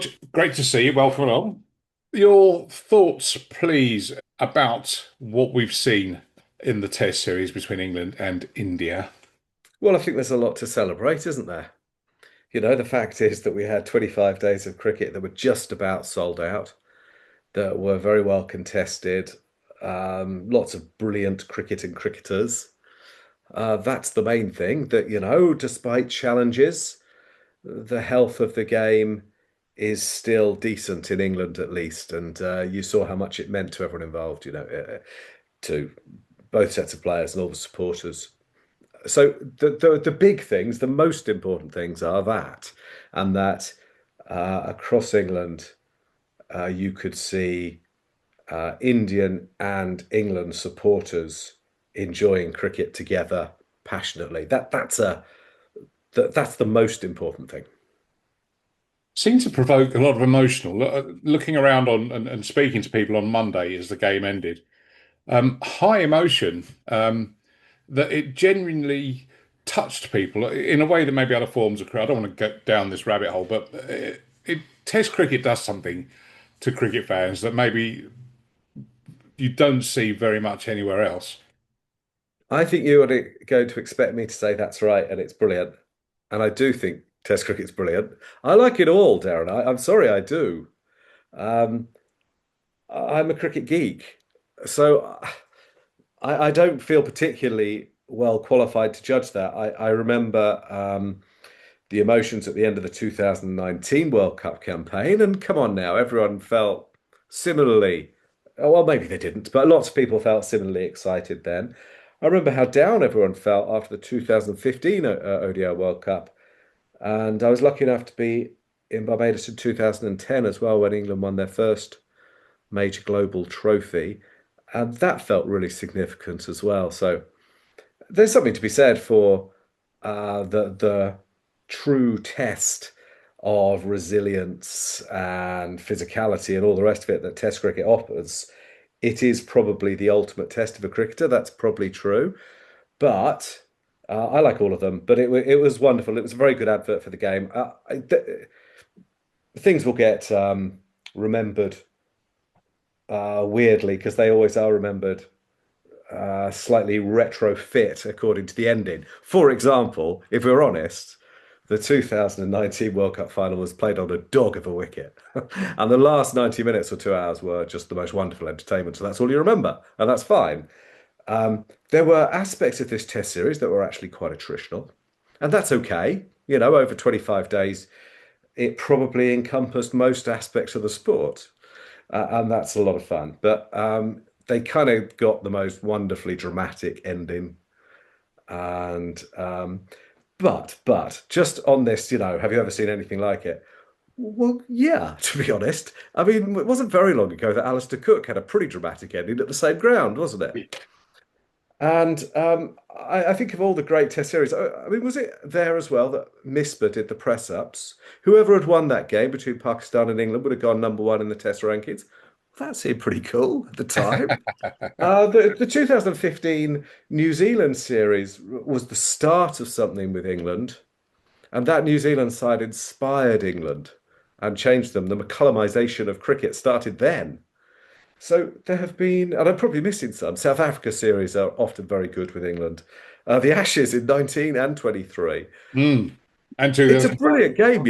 George, great to see you. Welcome along. Your thoughts, please, about what we've seen in the Test series between England and India. Well, I think there's a lot to celebrate, isn't there? The fact is that we had 25 days of cricket that were just about sold out, that were very well contested, lots of brilliant cricket and cricketers. That's the main thing, that, despite challenges, the health of the game is still decent in England at least. And you saw how much it meant to everyone involved, to both sets of players and all the supporters. So the big things, the most important things are that, and that across England, you could see Indian and England supporters enjoying cricket together passionately. That's the most important thing. Seemed to provoke a lot of emotional. Looking around and speaking to people on Monday as the game ended, high emotion. That it genuinely touched people in a way that maybe other forms of cricket. I don't want to go down this rabbit hole, but Test cricket does something to cricket fans that maybe you don't see very much anywhere else. I think you are going to expect me to say that's right, and it's brilliant. And I do think Test cricket's brilliant. I like it all, Darren. I'm sorry, I do. Um, I'm a cricket geek, so I don't feel particularly well qualified to judge that. I remember the emotions at the end of the 2019 World Cup campaign, and come on now, everyone felt similarly. Well, maybe they didn't, but lots of people felt similarly excited then. I remember how down everyone felt after the 2015 ODI World Cup, and I was lucky enough to be in Barbados in 2010 as well when England won their first major global trophy, and that felt really significant as well. So there's something to be said for the true test of resilience and physicality and all the rest of it that Test cricket offers. It is probably the ultimate test of a cricketer. That's probably true, but I like all of them. But it was wonderful. It was a very good advert for the game. Things will get remembered weirdly because they always are remembered slightly retrofit according to the ending. For example, if we're honest, the 2019 World Cup final was played on a dog of a wicket. And the last 90 minutes or 2 hours were just the most wonderful entertainment. So that's all you remember. And that's fine. There were aspects of this test series that were actually quite attritional. And that's okay. Over 25 days, it probably encompassed most aspects of the sport. And that's a lot of fun. But they kind of got the most wonderfully dramatic ending. And but just on this, have you ever seen anything like it? Well, yeah, to be honest. I mean, it wasn't very long ago that Alistair Cook had a pretty dramatic ending at the same ground, wasn't it? And I think of all the great Test series. I mean, was it there as well that Misbah did the press ups? Whoever had won that game between Pakistan and England would have gone number one in the Test rankings. That seemed pretty cool at the time. The 2015 New Zealand series was the start of something with England, and that New Zealand side inspired England and changed them. The McCullomisation of cricket started then. So there have been, and I'm probably missing some. South Africa series are often very good with England. The Ashes in 19 and 23. Mm. And It's a 2005. brilliant game.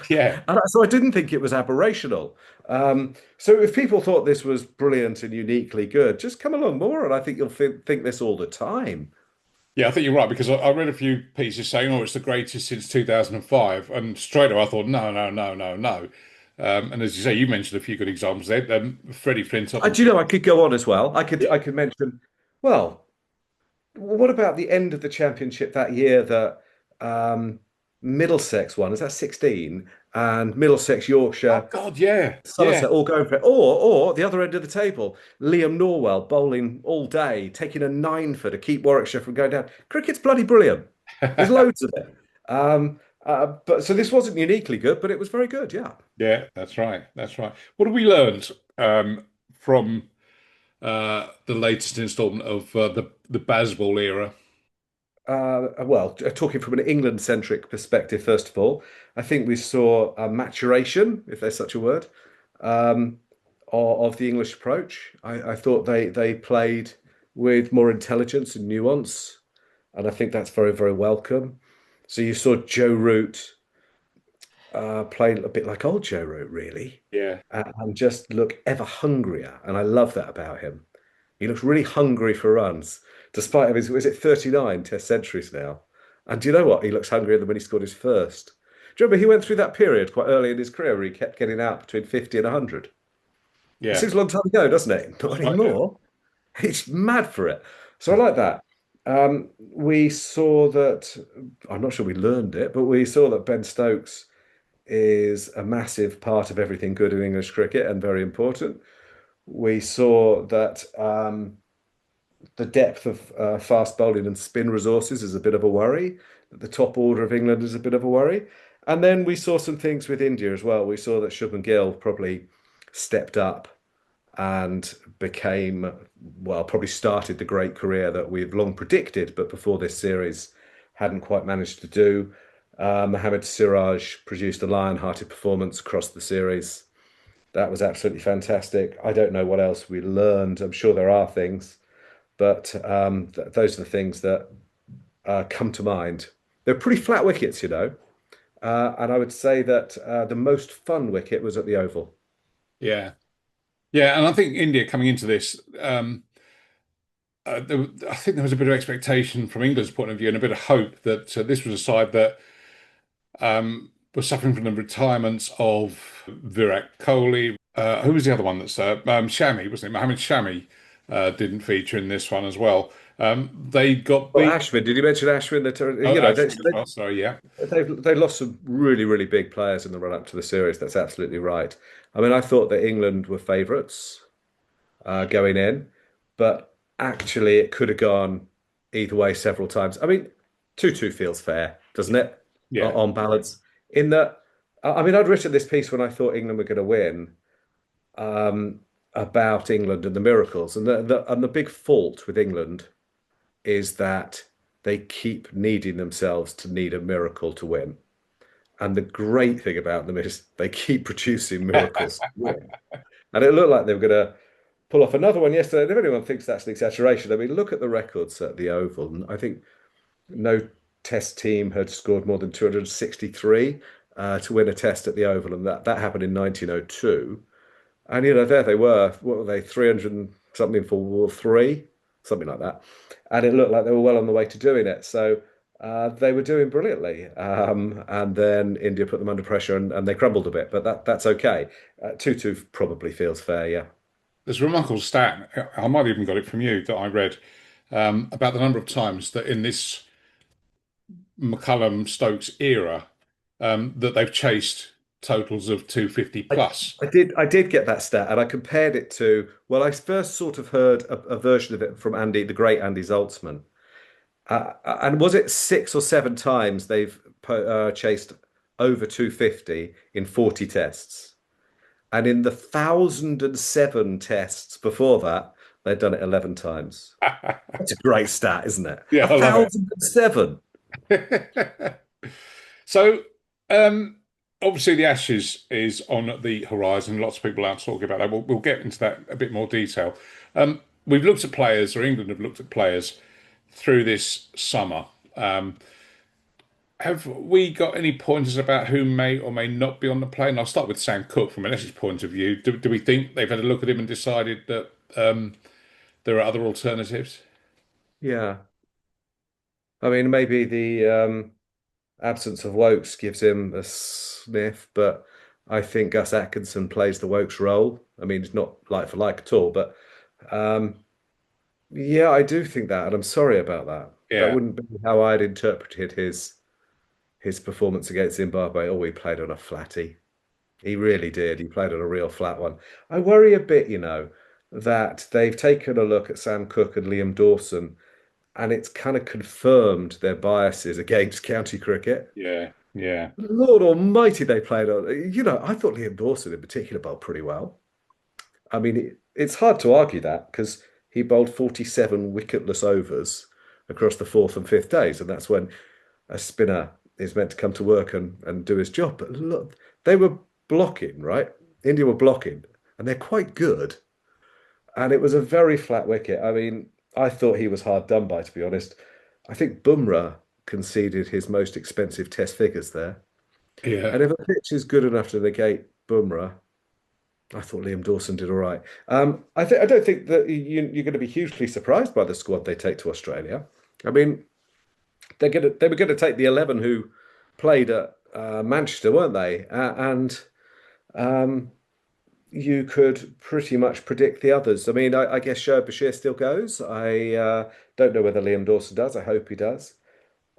Yeah. So I didn't think it was aberrational. So if people thought this was brilliant and uniquely good, just come along more, and I think you'll think this all the time. Yeah, I think you're right because I read a few pieces saying, "Oh, it's the greatest since 2005," and straight away I thought, "No, no, no, no, no." And as you say, you mentioned a few good examples there. Freddie Flintoff and Do you know I could go on as well? I could mention. Well, what about the end of the championship that year that Middlesex won? Is that 16? And Middlesex, oh Yorkshire, God, yeah, yeah. Somerset all going for it. Or the other end of the table, Liam Norwell bowling all day, taking a nine for to keep Warwickshire from going down. Cricket's bloody brilliant. There's loads of it. But so this wasn't uniquely good, but it was very good. Yeah. Yeah, that's right. That's right. What have we learned from the latest installment of the Bazball era? talking from an England-centric perspective, first of all, I think we saw a maturation, if there's such a word, um, of the English approach. I thought they played with more intelligence and nuance, and I think that's very, very welcome. So you saw Joe Root play a bit like old Joe Root, really, Yeah, and just look ever hungrier, and I love that about him. He looks really hungry for runs, despite his, is it 39 Test centuries now? And do you know what? He looks hungrier than when he scored his first. Do you remember he went through that period quite early in his career where he kept getting out between 50 and 100? It yeah, seems a long time ago, doesn't it? Not that's right. Yeah, anymore. He's mad for it. So I like that. We saw that, I'm not sure we learned it, but we saw that Ben Stokes is a massive part of everything good in English cricket and very important. We saw that the depth of fast bowling and spin resources is a bit of a worry. The top order of England is a bit of a worry. And then we saw some things with India as well. We saw that Shubman Gill probably stepped up and became, well, probably started the great career that we've long predicted, but before this series hadn't quite managed to do. Mohammad Siraj produced a lion-hearted performance across the series. That was absolutely fantastic. I don't know what else we learned. I'm sure there are things, but those are the things that come to mind. They're pretty flat wickets, you know, and I would say that the most fun wicket was at the Oval. yeah, yeah. And I think India coming into this, I think there was a bit of expectation from England's point of view and a bit of hope that this was a side that was suffering from the retirements of Virat Kohli. Who was the other one that's Shami, wasn't it? Mohammed Shami didn't feature in this one as well. They got Well, beat. Ashwin, did you mention Ashwin? That Oh, you know Ashwin as well. Sorry, yeah, they lost some really really big players in the run up to the series. That's absolutely right. I mean, I thought that England were favourites going in, but actually it could have gone either way several times. I mean, 2-2 feels fair, doesn't it? yeah. On balance, in that, I mean, I'd written this piece when I thought England were going to win um, about England and the miracles, and the big fault with England is that they keep needing themselves to need a miracle to win. And the great thing about them is they keep producing miracles to win. And it looked like they were going to pull off another one yesterday. And if anyone thinks that's an exaggeration, I mean, look at the records at the Oval. And I think no test team had scored more than 263 to win a test at the Oval. And that happened in 1902. And there they were. What were they? 300 and something for War Three, something like that. And it looked like they were well on the way to doing it. So they were doing brilliantly. And then India put them under pressure and they crumbled a bit. But that's okay. 2-2 probably feels fair. Yeah. There's a remarkable stat. I might have even got it from you that I read about the number of times that in this McCullum Stokes era that they've chased totals of 250 I, plus. I did get that stat, and I compared it to, well, I first sort of heard a version of it from Andy, the great Andy Zaltzman. And was it 6 or 7 times they've chased over 250 in 40 tests? And in the 1,007 tests before that, they'd done it 11 times. That's a great stat, isn't it? Yeah, A I love it. 1,007. So, obviously, the Ashes is on the horizon. Lots of people are talking about that. We'll get into that a bit more detail. We've looked at players, or England have looked at players through this summer. Um, have we got any pointers about who may or may not be on the plane? I'll start with Sam Cooke from an Ashes point of view. Do we think they've had a look at him and decided that there are other alternatives? Yeah. I mean, maybe the absence of Wokes gives him a sniff, but I think Gus Atkinson plays the Wokes role. I mean, it's not like for like at all, but um, yeah, I do think that, and I'm sorry about that. That Yeah, wouldn't be how I'd interpreted his performance against Zimbabwe. Oh, he played on a flatty. He really did. He played on a real flat one. I worry a bit, that they've taken a look at Sam Cooke and Liam Dawson, and it's kind of confirmed their biases against county cricket. yeah, yeah. Lord Almighty, they played on. I thought Liam Dawson in particular bowled pretty well. I mean, it's hard to argue that because he bowled 47 wicketless overs across the fourth and fifth days, and that's when a spinner is meant to come to work and do his job. But look, they were blocking, right? India were blocking, and they're quite good. And it was a very flat wicket. I mean, I thought he was hard done by, to be honest. I think Bumrah conceded his most expensive test figures there. Yeah. And if a pitch is good enough to negate Bumrah, I thought Liam Dawson did all right. I don't think that you're going to be hugely surprised by the squad they take to Australia. I mean, they were going to take the 11 who played at Manchester, weren't they? And um, you could pretty much predict the others. I mean, I guess Shoaib Bashir still goes. I don't know whether Liam Dawson does. I hope he does.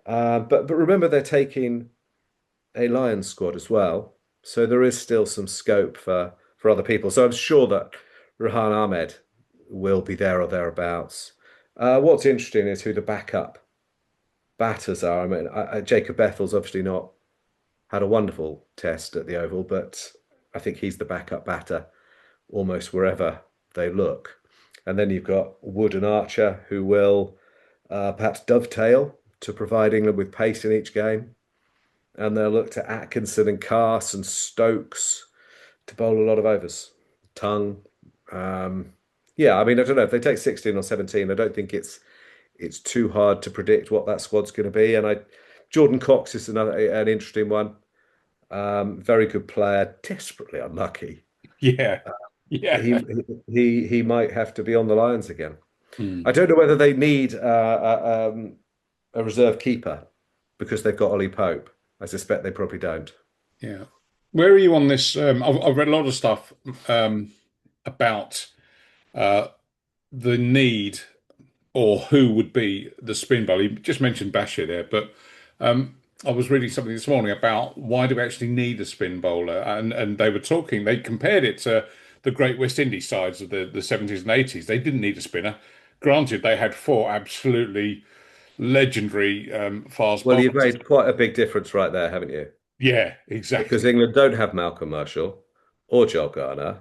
But remember, they're taking a Lions squad as well, so there is still some scope for other people. So I'm sure that Rehan Ahmed will be there or thereabouts. What's interesting is who the backup batters are. I mean, Jacob Bethel's obviously not had a wonderful test at the Oval, but I think he's the backup batter almost wherever they look. And then you've got Wood and Archer, who will perhaps dovetail to provide England with pace in each game. And they'll look to Atkinson and Carse and Stokes to bowl a lot of overs. Tongue. Um, yeah, I mean, I don't know if they take 16 or 17. I don't think it's too hard to predict what that squad's going to be. And Jordan Cox is an interesting one. Very good player, desperately unlucky. Yeah. He Yeah. he might have to be on the Lions again. Hmm. I don't know whether they need a reserve keeper because they've got Ollie Pope. I suspect they probably don't. Yeah. Where are you on this? I've read a lot of stuff about uh, the need or who would be the spin bowler. You just mentioned Bashir there, but um, I was reading something this morning about why do we actually need a spin bowler? And they were talking, they compared it to the Great West Indies sides of the 70s and 80s. They didn't need a spinner. Granted, they had four absolutely legendary fast Well, you've bowlers. made quite a big difference right there, haven't you? Yeah, Because exactly. England don't have Malcolm Marshall or Joel Garner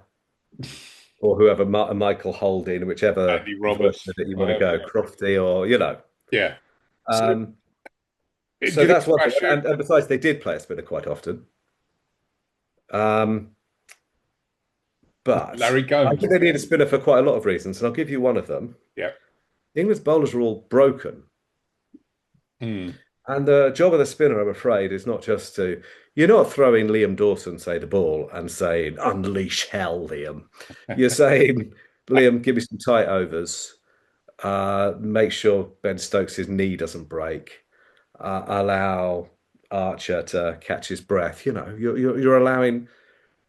or whoever, Michael Holding, whichever Andy version Roberts, of it you want to whatever. go, Crofty or. Yeah. So, Um, do so you think that's one thing. Bashir, And besides, they did play a spinner quite often. Um, but Larry I Gomes? think they need a spinner for quite a lot of reasons, and I'll give you one of them. Yeah. England's bowlers are all broken. Hmm. And the job of the spinner, I'm afraid, is not just to, you're not throwing Liam Dawson, say, the ball and saying, unleash hell, Liam. You're saying, Liam, give me some tight overs. Make sure Ben Stokes' knee doesn't break. Allow Archer to catch his breath. You're allowing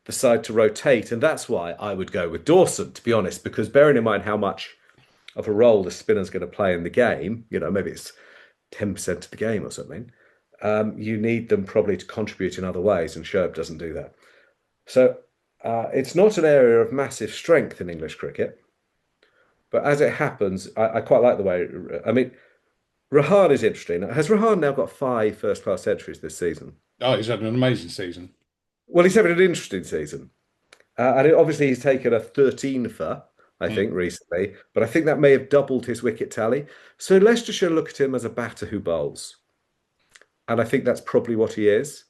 the side to rotate. And that's why I would go with Dawson, to be honest, because bearing in mind how much of a role the spinner's going to play in the game, maybe it's 10% of the game or something, you need them probably to contribute in other ways, and Sherb doesn't do that. So it's not an area of massive strength in English cricket, but as it happens, I quite like the way. I mean, Rahan is interesting. Has Rahan now got five first-class centuries this season? Oh, he's had an amazing season. Well, he's having an interesting season. Obviously, he's taken a 13 for, I think, Hmm. recently, but I think that may have doubled his wicket tally. So Leicestershire look at him as a batter who bowls. And I think that's probably what he is.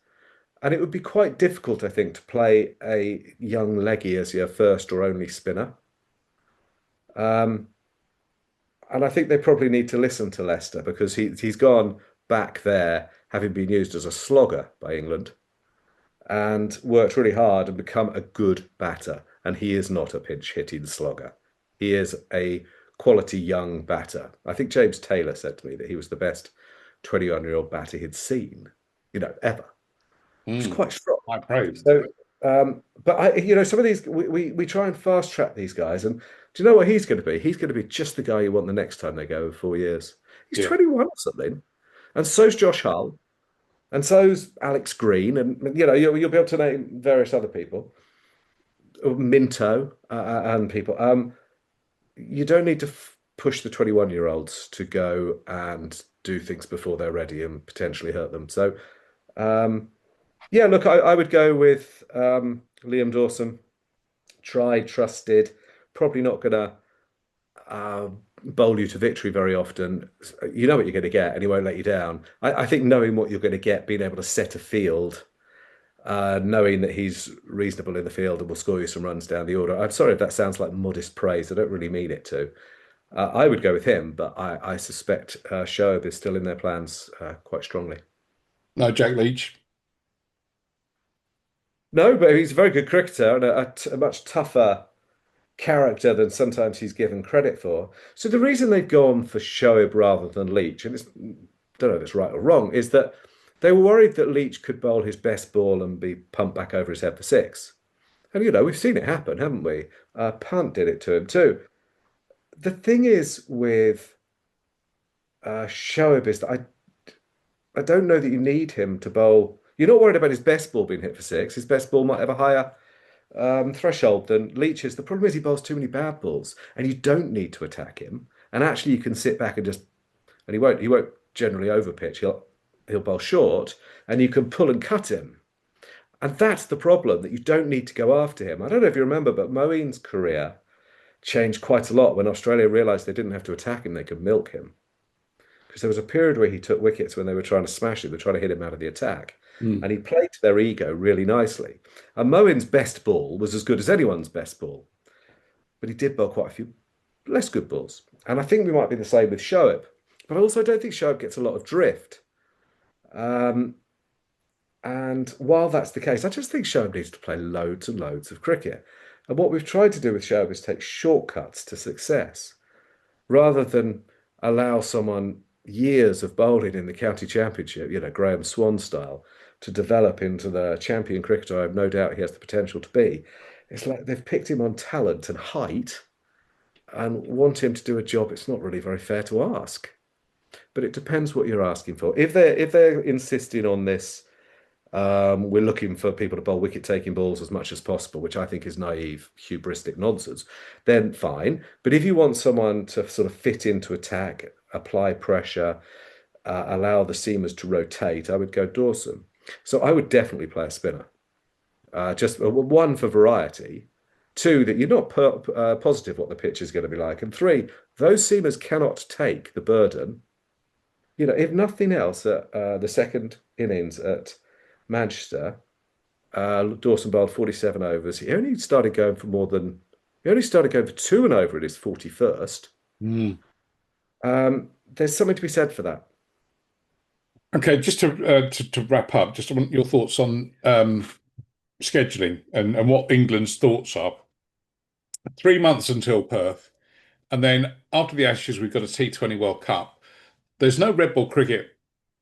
And it would be quite difficult, I think, to play a young leggy as your first or only spinner. Um, and I think they probably need to listen to Leicester because he's gone back there, having been used as a slogger by England, and worked really hard and become a good batter. And he is not a pinch hitting slogger. He is a quality young batter. I think James Taylor said to me that he was the best 21-year-old batter he'd seen, ever. It's Hmm. quite strong. High praise. So, but some of these we try and fast track these guys, and do you know what he's going to be? He's going to be just the guy you want the next time they go in 4 years. He's Yeah. 21 or something, and so's Josh Hull, and so's Alex Green, and you'll be able to name various other people, Minto, and people. You don't need to push the 21-year-olds to go and do things before they're ready and potentially hurt them. So. Um, Yeah, look, I would go with Liam Dawson. Tried, trusted. Probably not gonna bowl you to victory very often. You know what you're going to get, and he won't let you down. I think knowing what you're going to get, being able to set a field, knowing that he's reasonable in the field and will score you some runs down the order. I'm sorry if that sounds like modest praise. I don't really mean it to. I would go with him, but I suspect Shoaib is still in their plans quite strongly. No, Jack Leach. No, but he's a very good cricketer and a much tougher character than sometimes he's given credit for. So the reason they've gone for Shoaib rather than Leach, and it's, don't know if it's right or wrong, is that they were worried that Leach could bowl his best ball and be pumped back over his head for six. And we've seen it happen, haven't we? Punt did it to him too. The thing is with Shoaib is that I don't know that you need him to bowl. You're not worried about his best ball being hit for six. His best ball might have a higher threshold than Leach's. The problem is he bowls too many bad balls, and you don't need to attack him. And actually, you can sit back and just, and he won't generally overpitch. He'll bowl short, and you can pull and cut him. And that's the problem, that you don't need to go after him. I don't know if you remember, but Moeen's career changed quite a lot when Australia realised they didn't have to attack him; they could milk him. Because there was a period where he took wickets when they were trying to smash him, they were trying to hit him out of the attack. Mm. And he played to their ego really nicely. And Moen's best ball was as good as anyone's best ball, but he did bowl quite a few less good balls. And I think we might be the same with Shoaib. But I also don't think Shoaib gets a lot of drift. Um, and while that's the case, I just think Shoaib needs to play loads and loads of cricket. And what we've tried to do with Shoaib is take shortcuts to success rather than allow someone years of bowling in the county championship, Graham Swan style, to develop into the champion cricketer I have no doubt he has the potential to be. It's like they've picked him on talent and height and want him to do a job it's not really very fair to ask. But it depends what you're asking for. If they're insisting on this, we're looking for people to bowl wicket-taking balls as much as possible, which I think is naive, hubristic nonsense, then fine. But if you want someone to sort of fit into attack, apply pressure, allow the seamers to rotate, I would go Dawson. So I would definitely play a spinner. Just one for variety. Two, that you're not positive what the pitch is going to be like. And three, those seamers cannot take the burden. If nothing else, at the second innings at Manchester, Dawson bowled 47 overs. He only started going for two and over in his 41st. Mm. There's something to be said for that. Okay, just to wrap up, just want your thoughts on scheduling and what England's thoughts are. 3 months until Perth, and then after the Ashes, we've got a T20 World Cup. There's no red ball cricket,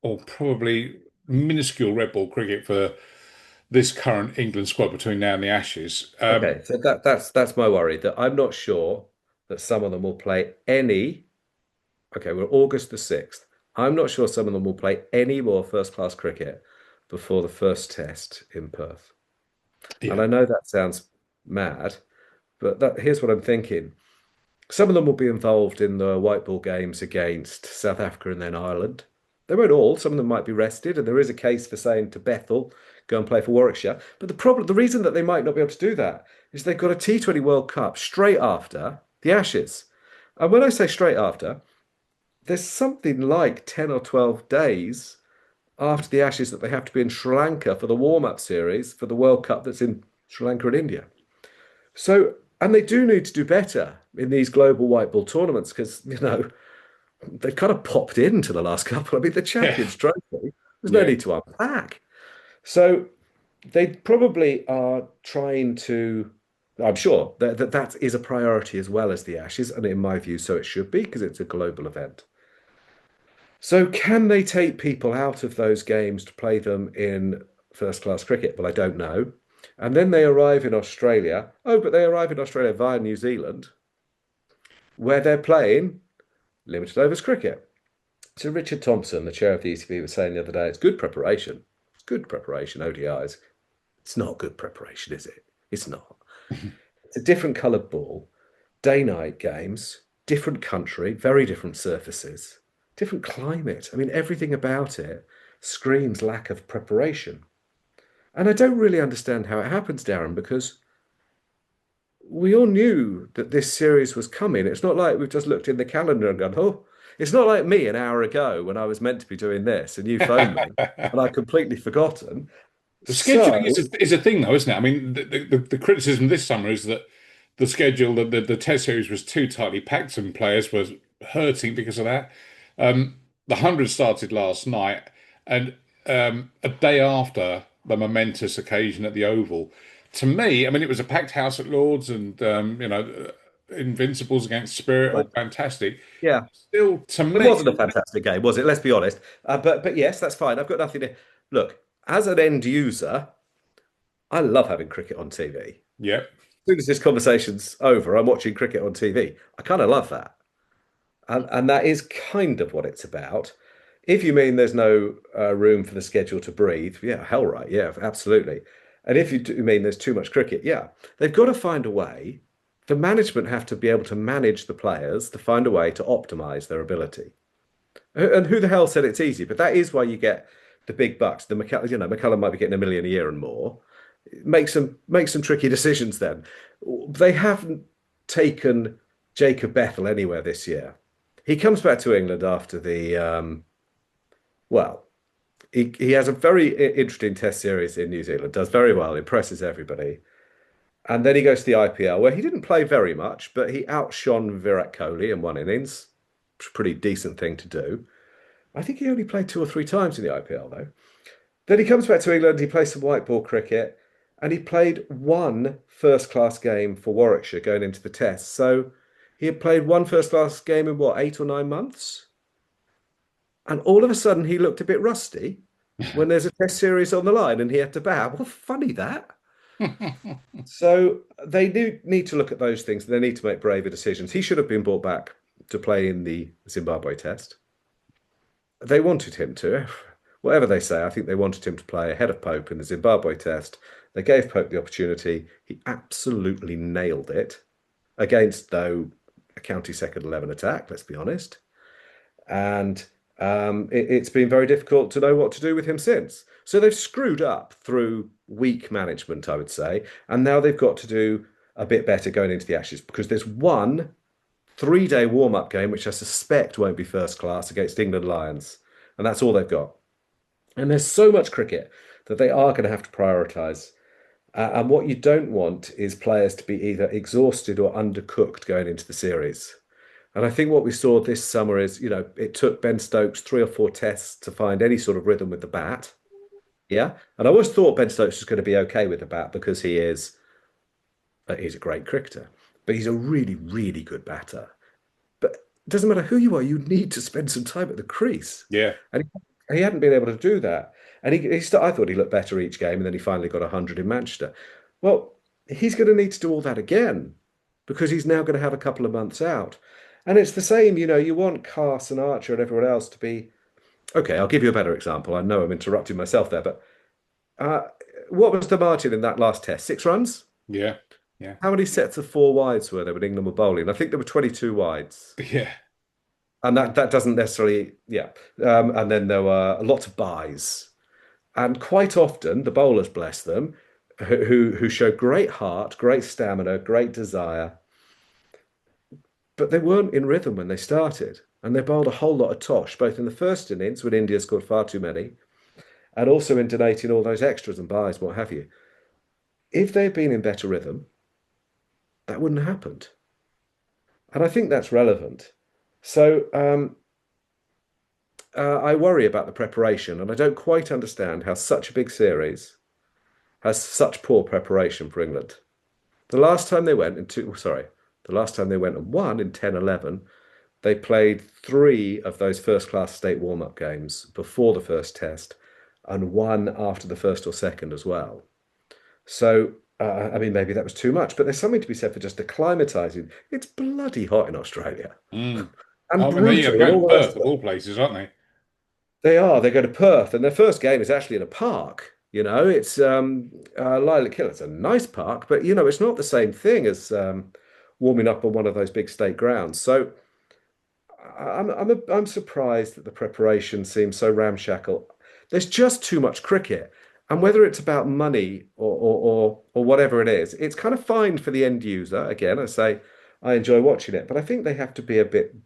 or probably minuscule red ball cricket for this current England squad between now and the Ashes. Okay, so that's my worry, that I'm not sure that some of them will play any. Okay, we're August the 6th. I'm not sure some of them will play any more first class cricket before the first test in Perth. And Yeah, I know that sounds mad, but here's what I'm thinking. Some of them will be involved in the white ball games against South Africa and then Ireland. They won't all. Some of them might be rested, and there is a case for saying to Bethel, go and play for Warwickshire. But the reason that they might not be able to do that is they've got a T20 World Cup straight after the Ashes. And when I say straight after, there's something like 10 or 12 days after the Ashes that they have to be in Sri Lanka for the warm-up series for the World Cup that's in Sri Lanka and India. So, and they do need to do better in these global white ball tournaments because, they've kind of popped into the last couple. I mean, the yeah, Champions Trophy, there's no yeah. need to unpack. So they probably are trying to, I'm sure that is a priority as well as the Ashes. And in my view, so it should be because it's a global event. So can they take people out of those games to play them in first class cricket? Well, I don't know. And then they arrive in Australia. Oh, but they arrive in Australia via New Zealand, where they're playing limited overs cricket. So Richard Thompson, the chair of the ECB, was saying the other day, it's good preparation. It's good preparation, ODIs. It's not good preparation, is it? It's not. It's a different coloured ball, day-night games, different country, very different surfaces, different climate. I mean, everything about it screams lack of preparation. And I don't really understand how it happens, Darren, because we all knew that this series was coming. It's not like we've just looked in the calendar and gone, oh, it's not like me an hour ago when I was meant to be doing this and you phoned me and I'd completely forgotten. The scheduling is So, is a thing, though, isn't it? I mean, the criticism this summer is that the schedule, the Test series was too tightly packed, and players were hurting because of that. The 100 started last night, and a day after the momentous occasion at the Oval. To me, I mean, it was a packed house at Lord's, and Invincibles against Spirit, all like, fantastic. yeah, Still, to it me, wasn't a fantastic game, was it? Let's be honest. But yes, that's fine. I've got nothing to look. As an end user, I love having cricket on TV. As yeah. soon as this conversation's over, I'm watching cricket on TV. I kind of love that. And that is kind of what it's about. If you mean there's no room for the schedule to breathe, yeah, hell right, yeah, absolutely. And if you do mean there's too much cricket, yeah, they've got to find a way. The management have to be able to manage the players to find a way to optimize their ability. And who the hell said it's easy? But that is why you get the big bucks. The McCullum, McCullum might be getting 1 million a year and more. Make some tricky decisions then. They haven't taken Jacob Bethel anywhere this year. He comes back to England after well, he has a very interesting test series in New Zealand, does very well, impresses everybody. And then he goes to the IPL where he didn't play very much, but he outshone Virat Kohli in one innings. Pretty decent thing to do. I think he only played 2 or 3 times in the IPL though. Then he comes back to England, he plays some white ball cricket, and he played one first class game for Warwickshire going into the test. So he had played one first class game in what, 8 or 9 months? And all of a sudden he looked a bit rusty when there's a test series on the line and he had to bat. Well, funny that. So they do need to look at those things. They need to make braver decisions. He should have been brought back to play in the Zimbabwe test. They wanted him to. Whatever they say, I think they wanted him to play ahead of Pope in the Zimbabwe test. They gave Pope the opportunity. He absolutely nailed it against, though, a county second 11 attack, let's be honest. And it's been very difficult to know what to do with him since. So they've screwed up through weak management, I would say. And now they've got to do a bit better going into the Ashes because there's one 3-day warm-up game, which I suspect won't be first class against England Lions. And that's all they've got. And there's so much cricket that they are going to have to prioritise. And what you don't want is players to be either exhausted or undercooked going into the series. And I think what we saw this summer is, it took Ben Stokes 3 or 4 tests to find any sort of rhythm with the bat. Yeah. And I always thought Ben Stokes was going to be okay with the bat because he's a great cricketer, but he's a really, really good batter. But it doesn't matter who you are, you need to spend some time at the crease. Yeah. And he hadn't been able to do that. And I thought he looked better each game, and then he finally got 100 in Manchester. Well, he's going to need to do all that again because he's now going to have a couple of months out. And it's the same, you want Carson Archer and everyone else to be okay. I'll give you a better example. I know I'm interrupting myself there, but uh, what was the margin in that last test? 6 runs? Yeah. Yeah. How many sets of 4 wides were there when England were bowling? I think there were 22 wides. Yeah. And that doesn't necessarily, yeah. And then there were a lot of buys. And quite often, the bowlers, bless them, who show great heart, great stamina, great desire, but they weren't in rhythm when they started. And they bowled a whole lot of tosh, both in the first innings when India scored far too many, and also in donating all those extras and buys, what have you. If they'd been in better rhythm, that wouldn't have happened. And I think that's relevant. So I worry about the preparation, and I don't quite understand how such a big series has such poor preparation for England. The last time they went the last time they went and won in 10-11, they played 3 of those first-class state warm-up games before the first test and one after the first or second as well. So, I mean, maybe that was too much, but there's something to be said for just acclimatizing. It's bloody hot in Australia Mm. and I mean, they are brutal and going all to the rest Perth of of it. all places, aren't they? They are. They go to Perth, and their first game is actually in a park. It's Lilac Hill. It's a nice park, but it's not the same thing as warming up on one of those big state grounds. So I'm surprised that the preparation seems so ramshackle. There's just too much cricket, And whether it's about money or whatever it is, it's kind of fine for the end user. Again, I say I enjoy watching it, but I think they have to be a bit,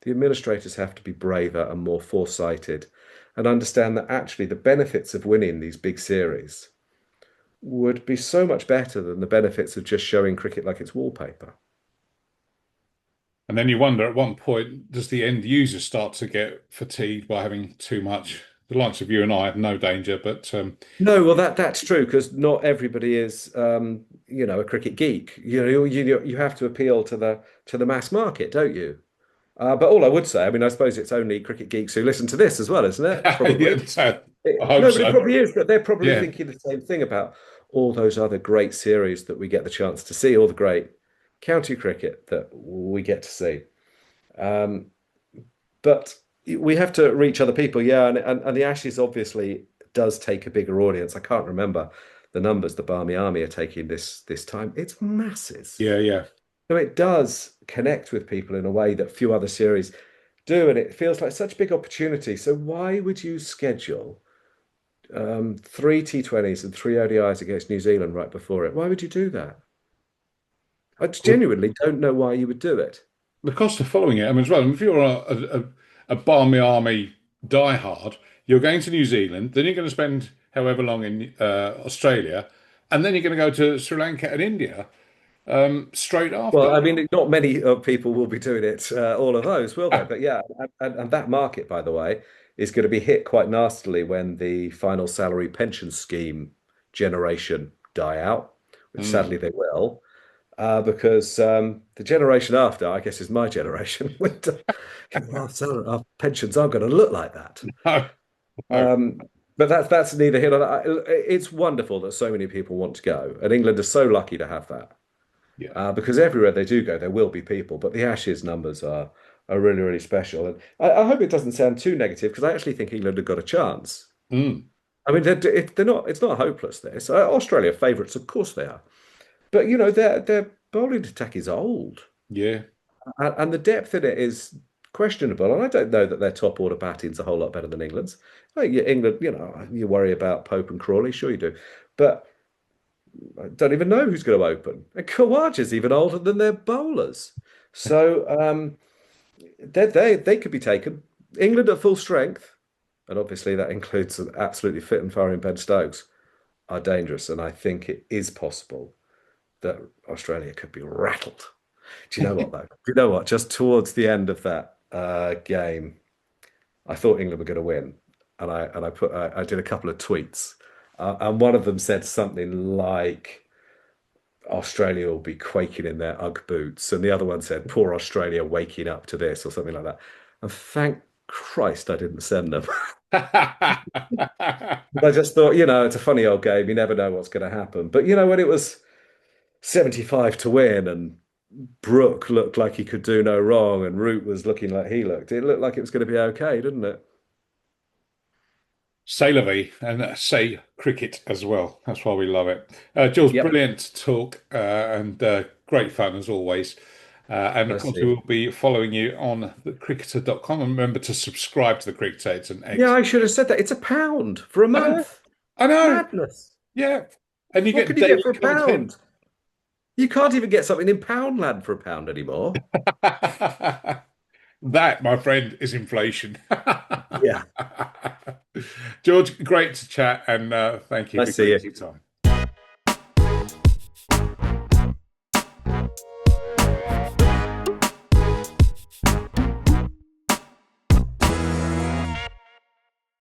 the administrators have to be braver and more foresighted and understand that actually the benefits of winning these big series would be so much better than the benefits of just showing cricket like it's wallpaper. And then you wonder at one point, does the end user start to get fatigued by having too much? The likes of you and I have no danger, but No, well that's true because not everybody is a cricket geek. You have to appeal to the mass market, don't you? But all I would say, I mean, I suppose it's only cricket geeks who listen to this as well, isn't it? Probably. yeah, so I hope No, but it so. probably is. But they're probably Yeah. thinking the same thing about all those other great series that we get the chance to see, all the great county cricket that we get to see. Um, but we have to reach other people, yeah. And the Ashes obviously does take a bigger audience. I can't remember the numbers the Barmy Army are taking this time. It's masses. Yeah, yeah. So it does connect with people in a way that few other series do, and it feels like such a big opportunity. So why would you schedule three T20s and three ODIs against New Zealand right before it? Why would you do that? I genuinely don't know why you would do it. The cost of following it, I mean, as well, if you're a Barmy Army diehard, you're going to New Zealand, then you're going to spend however long in Australia, and then you're going to go to Sri Lanka and India straight after. Well, I mean, not many people will be doing it, all of those, will they? But yeah, and that market, by the way, is going to be hit quite nastily when the final salary pension scheme generation die out, which Mm. sadly they will, because the generation after, I guess, is my generation. Our pensions aren't going to look like that. No, no. Um, but that's neither here nor there. It's wonderful that so many people want to go, and England is so lucky to have that. Yeah. Because everywhere they do go, there will be people. But the Ashes numbers are really, really special. And I hope it doesn't sound too negative because I actually think England have got a chance. Mm. I mean, they're not. It's not hopeless. This Australia favourites, of course they are. But their bowling attack is old, Yeah. and the depth in it is questionable. And I don't know that their top order batting's a whole lot better than England's. Like, England, you worry about Pope and Crawley, sure you do, but I don't even know who's going to open. And Kawaja's even older than their bowlers. So they could be taken. England at full strength, and obviously that includes an absolutely fit and firing Ben Stokes, are dangerous. And I think it is possible that Australia could be rattled. Do you know what though? Do you know what? Just towards the end of that game, I thought England were going to win, and I did a couple of tweets, and one of them said something like Australia will be quaking in their UGG boots, and the other one said poor Australia waking up to this or something like that. And thank Christ I didn't send them. I just thought, it's a funny old game. You never know what's going to happen. But when it was 75 to win and Brooke looked like he could do no wrong and Root was looking like he looked, it looked like it was going to be okay, didn't it? Say la vie and say cricket as well. That's why we love it. Jules, Yep. brilliant talk and great fun as always. And of I course, we see. will be following you on thecricketer.com. And remember to subscribe to the Cricketer. It's an Yeah, excellent. I should have said that. It's £1 for a I know. month. I know. Madness. Yeah. And you What can get you get daily for a content. pound? You can't even get something in Poundland for a pound anymore. That, my friend, is inflation. Yeah. George, great to chat and thank you I for see giving us you. your time.